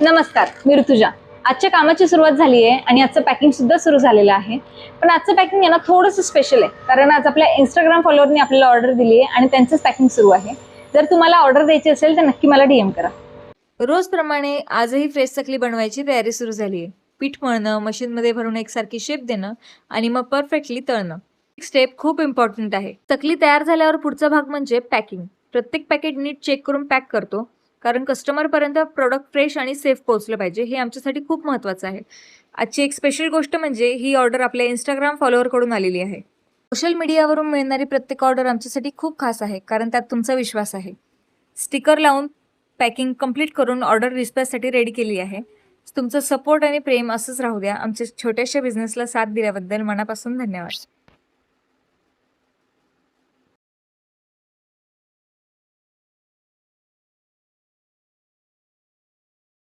नमस्कार, मी ऋतुजा. आजच्या कामाची सुरुवात झाली आहे आणि आजचं पॅकिंग सुद्धा सुरू झालेलं आहे. पण आजचं पॅकिंग आहे ना थोडंसं स्पेशल आहे, कारण आज आपल्या इंस्टाग्राम फॉलोअरनी आपल्याला ऑर्डर दिली आहे आणि त्यांचंच पॅकिंग सुरू आहे. जर तुम्हाला ऑर्डर द्यायची असेल तर नक्की मला DM करा. रोजप्रमाणे आजही फ्रेश चकली बनवायची तयारी सुरू झाली आहे. पीठ मळणं, मशीनमध्ये भरून एकसारखी शेप देणं आणि मग परफेक्टली तळणं. एक स्टेप खूप इम्पॉर्टंट आहे. चकली तयार झाल्यावर पुढचा भाग म्हणजे पॅकिंग. प्रत्येक पॅकेट नीट चेक करून पॅक करतो, कारण कस्टमरपर्यंत प्रोडक्ट फ्रेश आणि सेफ पोहोचलं पाहिजे, हे आमच्यासाठी खूप महत्त्वाचं आहे. आजची एक स्पेशल गोष्ट म्हणजे ही ऑर्डर आपल्या इंस्टाग्राम फॉलोअरकडून आलेली आहे. सोशल मीडियावरून मिळणारी प्रत्येक ऑर्डर आमच्यासाठी खूप खास आहे, कारण त्यात तुमचा विश्वास आहे. स्टिकर लावून पॅकिंग कंप्लीट करून ऑर्डर डिस्पॅचसाठी रेडी केली आहे. तुमचं सपोर्ट आणि प्रेम असंच राहू द्या. आमच्या छोट्याशा बिझनेसला साथ दिल्याबद्दल मनापासून धन्यवाद.